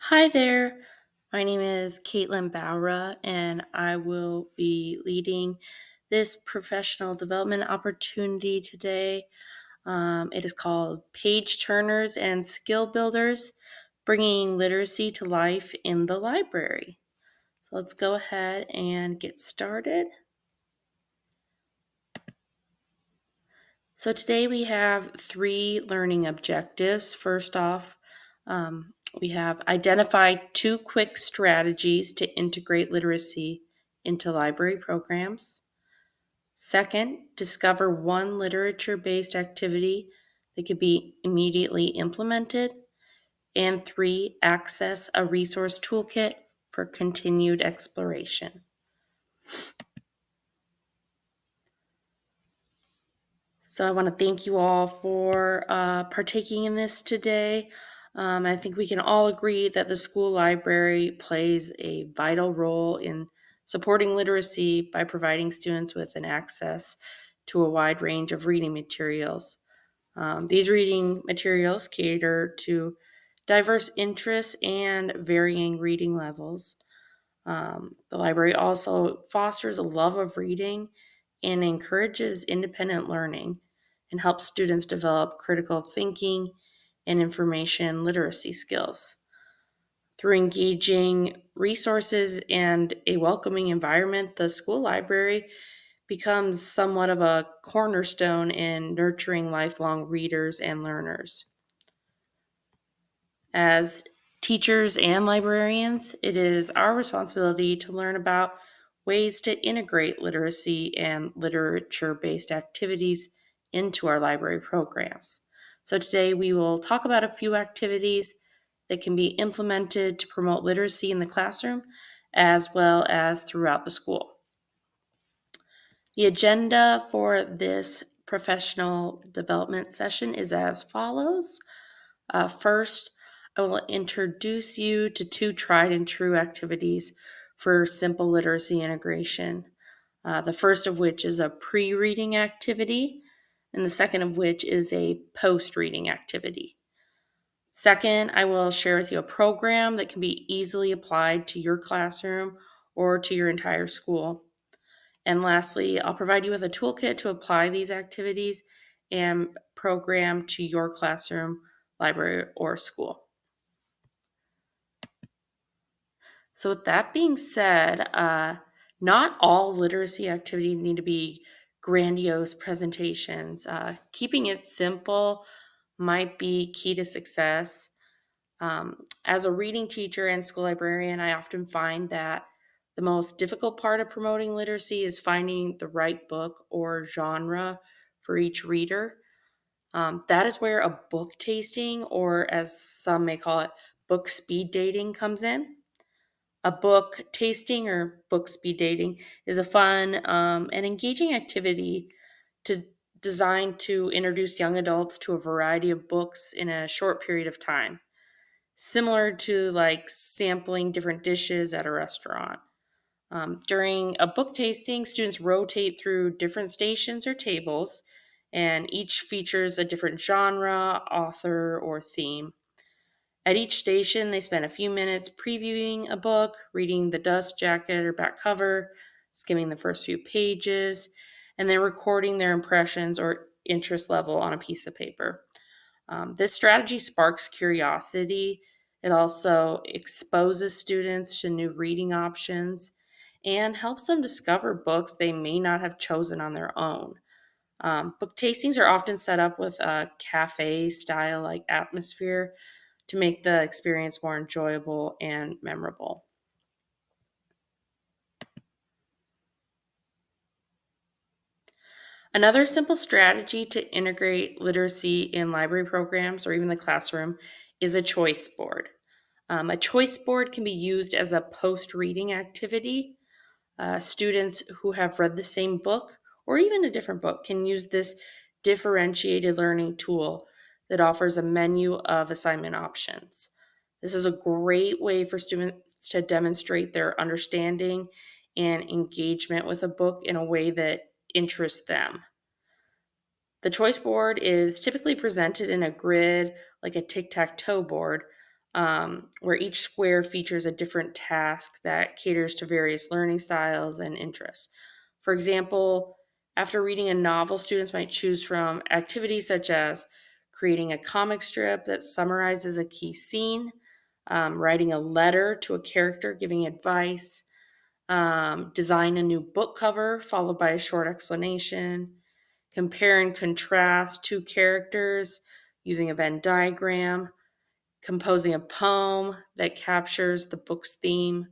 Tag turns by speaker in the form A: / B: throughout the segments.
A: Hi there. My name is Caitlin Bowra, and I will be leading this professional development opportunity today. It is called Page Turners and Skill Builders Bringing Literacy to Life in the Library. So let's go ahead and get started. So today we have three learning objectives. First off, we have identified two quick strategies to integrate literacy into library programs. Second, discover one literature-based activity that could be immediately implemented. And three, access a resource toolkit for continued exploration. So I want to thank you all for partaking in this today. I think we can all agree that the school library plays a vital role in supporting literacy by providing students with an access to a wide range of reading materials. These reading materials cater to diverse interests and varying reading levels. The library also fosters a love of reading and encourages independent learning and helps students develop critical thinking and information literacy skills. Through engaging resources and a welcoming environment, the school library becomes somewhat of a cornerstone in nurturing lifelong readers and learners. As teachers and librarians, it is our responsibility to learn about ways to integrate literacy and literature based activities into our library programs. So, today we will talk about a few activities that can be implemented to promote literacy in the classroom as well as throughout the school. The agenda for this professional development session is as follows. First, I will introduce you to two tried and true activities for simple literacy integration. The first of which is a pre reading activity, and the second of which is a post reading activity. Second, I will share with you a program that can be easily applied to your classroom or to your entire school. And lastly, I'll provide you with a toolkit to apply these activities and program to your classroom, library, or school. So, with that being said, not all literacy activities need to be grandiose presentations. Keeping it simple might be key to success. As a reading teacher and school librarian, I often find that the most difficult part of promoting literacy is finding the right book or genre for each reader. That is where a book tasting, or as some may call it, book speed dating, comes in. A book tasting or book speed dating is a fun and engaging activity to designed to introduce young adults to a variety of books in a short period of time, similar to like sampling different dishes at a restaurant. During a book tasting, students rotate through different stations or tables, and each features a different genre, author, or theme. At each station, they spend a few minutes previewing a book, reading the dust jacket or back cover, skimming the first few pages, and then recording their impressions or interest level on a piece of paper. This strategy sparks curiosity. It also exposes students to new reading options and helps them discover books they may not have chosen on their own. Book tastings are often set up with a cafe style like atmosphere to make the experience more enjoyable and memorable. Another simple strategy to integrate literacy in library programs or even the classroom is a choice board. A choice board can be used as a post reading activity. Students who have read the same book or even a different book can use this differentiated learning tool that offers a menu of assignment options. This is a great way for students to demonstrate their understanding and engagement with a book in a way that interests them. The choice board is typically presented in a grid like a tic tac toe board, where each square features a different task that caters to various learning styles and interests. For example, after reading a novel, students might choose from activities such as creating a comic strip that summarizes a key scene, writing a letter to a character giving advice, design a new book cover followed by a short explanation, compare and contrast two characters using a Venn diagram, composing a poem that captures the book's theme,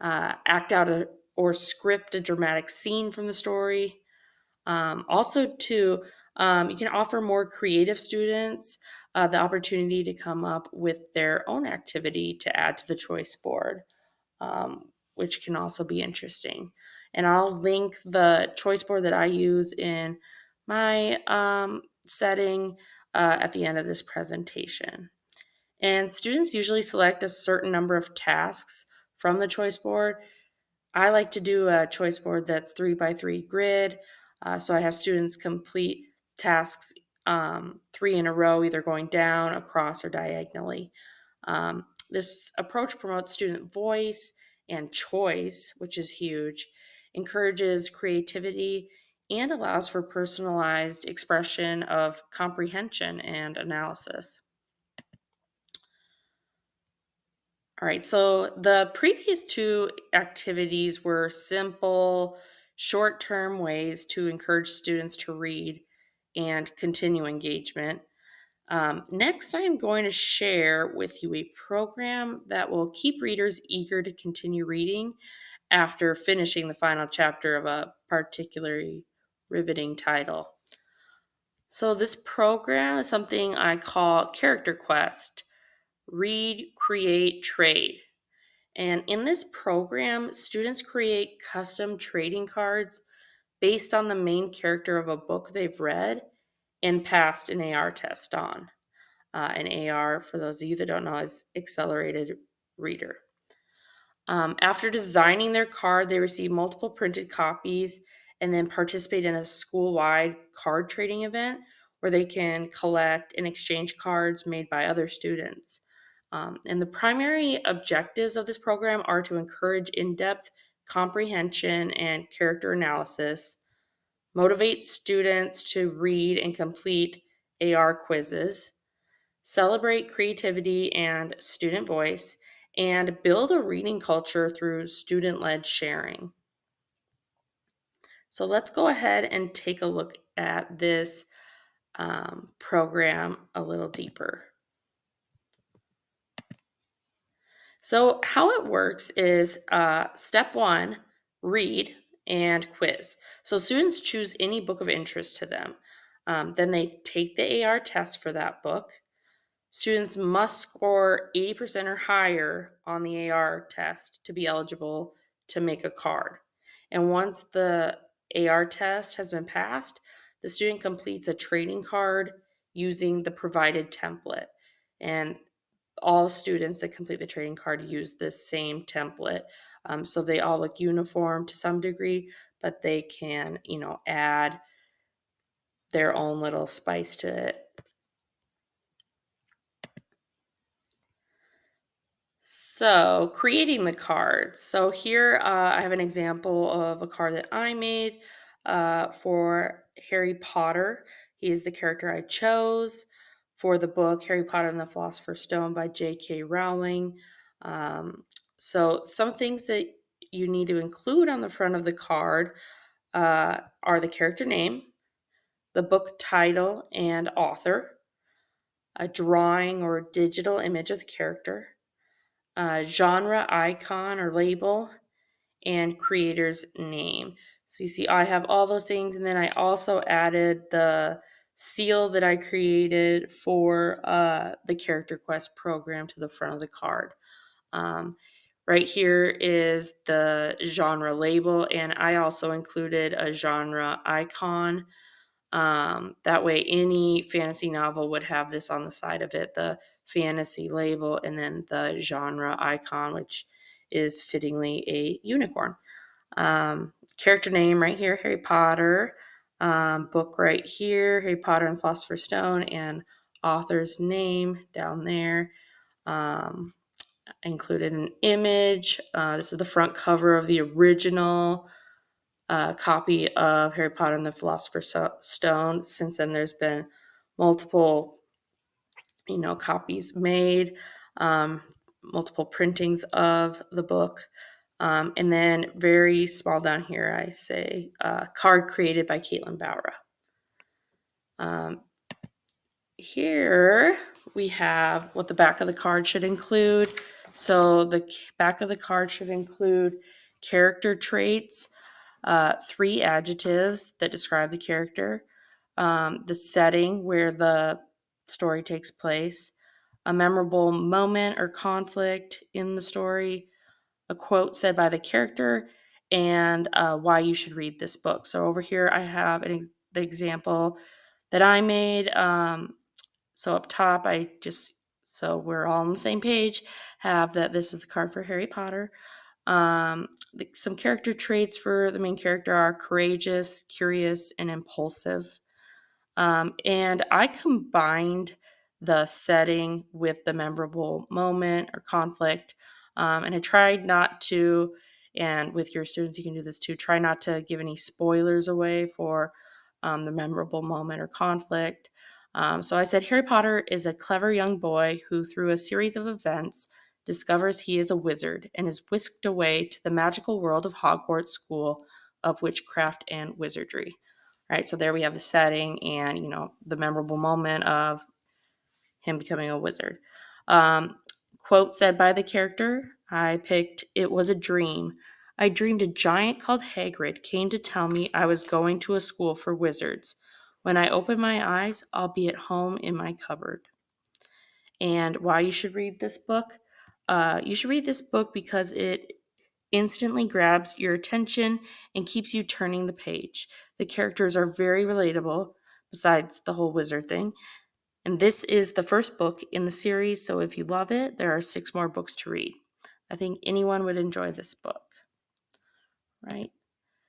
A: act out or script a dramatic scene from the story. Also, too, you can offer more creative students the opportunity to come up with their own activity to add to the choice board, which can also be interesting. And I'll link the choice board that I use in my setting at the end of this presentation. And students usually select a certain number of tasks from the choice board. I like to do a choice board that's 3x3 grid. So I have students complete tasks three in a row, either going down, across, or diagonally. This approach promotes student voice and choice, which is huge, encourages creativity, and allows for personalized expression of comprehension and analysis. All right, so the previous two activities were simple, short term ways to encourage students to read and continue engagement. Next, I am going to share with you a program that will keep readers eager to continue reading after finishing the final chapter of a particularly riveting title. So, this program is something I call Character Quest: Read, Create, Trade. And in this program, students create custom trading cards based on the main character of a book they've read and passed an AR test on. An AR, for those of you that don't know, is Accelerated Reader. After designing their card, they receive multiple printed copies and then participate in a school-wide card trading event where they can collect and exchange cards made by other students. And the primary objectives of this program are to encourage in-depth comprehension and character analysis, motivate students to read and complete AR quizzes, celebrate creativity and student voice, and build a reading culture through student-led sharing. So let's go ahead and take a look at this program a little deeper. So how it works is step one, read and quiz. So students choose any book of interest to them. Then they take the AR test for that book. Students must score 80% or higher on the AR test to be eligible to make a card. And once the AR test has been passed, the student completes a trading card using the provided template. And all students that complete the trading card use this same template. So they all look uniform to some degree, but they can, add their own little spice to it. So, creating the cards. So, here I have an example of a card that I made for Harry Potter. He is the character I chose for the book Harry Potter and the Philosopher's Stone by J.K. Rowling. So, some things that you need to include on the front of the card are the character name, the book title and author, a drawing or digital image of the character, genre icon or label, and creator's name. So you see, I have all those things, and then I also added the seal that I created for the Character Quest program to the front of the card. Right here is the genre label, and I also included a genre icon. That way, any fantasy novel would have this on the side of it, the fantasy label, and then the genre icon, which is fittingly a unicorn. Character name right here, Harry Potter. Book right here, Harry Potter and Philosopher's Stone, and author's name down there. I included an image. This is the front cover of the original copy of Harry Potter and the Philosopher's Stone. Since then, there's been multiple, copies made, um, multiple printings of the book. And then very small down here, I say, card created by Caitlin Bowra. Here we have what the back of the card should include. So the back of the card should include character traits, 3 adjectives that describe the character, the setting where the story takes place, a memorable moment or conflict in the story, a quote said by the character, and why you should read this book. So over here I have the example that I made. So up top, so we're all on the same page, have that this is the card for Harry Potter. Some character traits for the main character are courageous, curious, and impulsive. And I combined the setting with the memorable moment or conflict. And I tried not to, and with your students, you can do this too, try not to give any spoilers away for the memorable moment or conflict. So I said Harry Potter is a clever young boy who, through a series of events, discovers he is a wizard and is whisked away to the magical world of Hogwarts School of Witchcraft and Wizardry. Right, so there we have the setting and the memorable moment of him becoming a wizard. Quote said by the character, I picked, "It was a dream. I dreamed a giant called Hagrid came to tell me I was going to a school for wizards. When I open my eyes, I'll be at home in my cupboard." And why you should read this book? You should read this book because it instantly grabs your attention and keeps you turning the page. The characters are very relatable, besides the whole wizard thing. And this is the first book in the series, so if you love it, there are 6 more books to read. I think anyone would enjoy this book, right?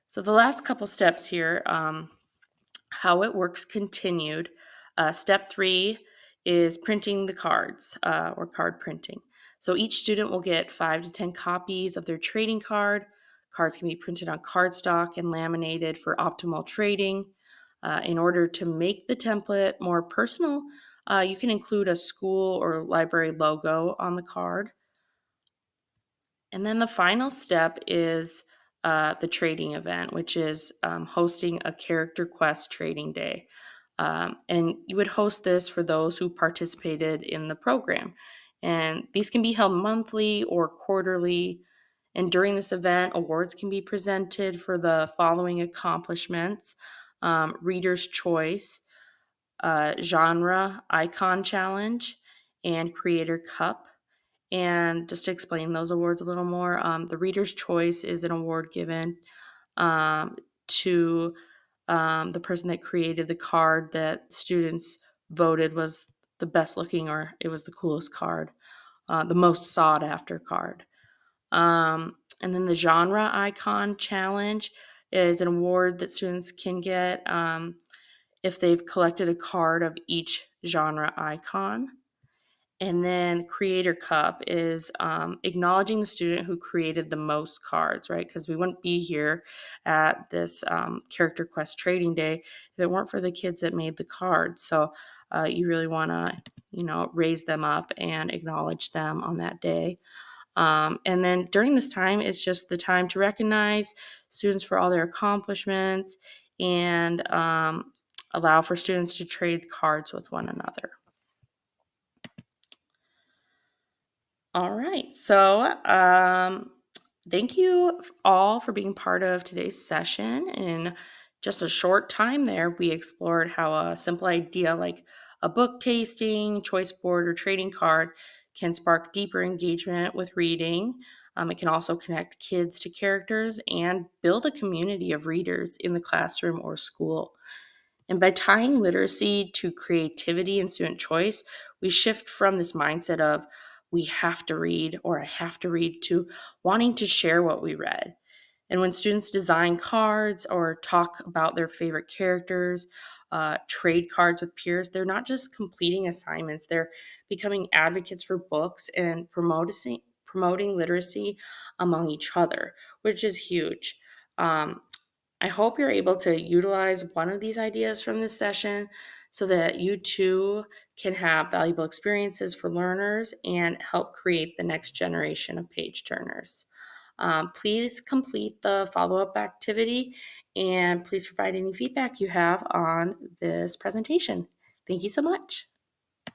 A: So the last couple steps here, how it works continued. Step 3 is printing the cards, or card printing. So each student will get 5 to 10 copies of their trading card. Cards can be printed on cardstock and laminated for optimal trading. In order to make the template more personal, you can include a school or library logo on the card. And then the final step is the trading event, which is hosting a Character Quest trading day. And you would host this for those who participated in the program. And these can be held monthly or quarterly. And during this event, awards can be presented for the following accomplishments: Reader's Choice, Genre Icon Challenge, and Creator Cup. And just to explain those awards a little more, the Reader's Choice is an award given to the person that created the card that students voted was the best looking, or it was the coolest card, the most sought after card. And then the Genre Icon Challenge is an award that students can get if they've collected a card of each genre icon. And then Creator Cup is acknowledging the student who created the most cards, right? Because we wouldn't be here at this Character Quest Trading Day if it weren't for the kids that made the cards. So you really want to, raise them up and acknowledge them on that day. And then during this time, it's just the time to recognize students for all their accomplishments and allow for students to trade cards with one another. All right. So, thank you all for being part of today's session. In just a short time there, we explored how a simple idea like a book tasting, choice board, or trading card can spark deeper engagement with reading. It can also connect kids to characters and build a community of readers in the classroom or school. And by tying literacy to creativity and student choice, we shift from this mindset of we have to read or I have to read to wanting to share what we read. And when students design cards or talk about their favorite characters, trade cards with peers. They're not just completing assignments, they're becoming advocates for books and promoting literacy among each other, which is huge. Um, I hope you're able to utilize one of these ideas from this session so that you too can have valuable experiences for learners and help create the next generation of page turners. Please complete the follow up activity and please provide any feedback you have on this presentation. Thank you so much.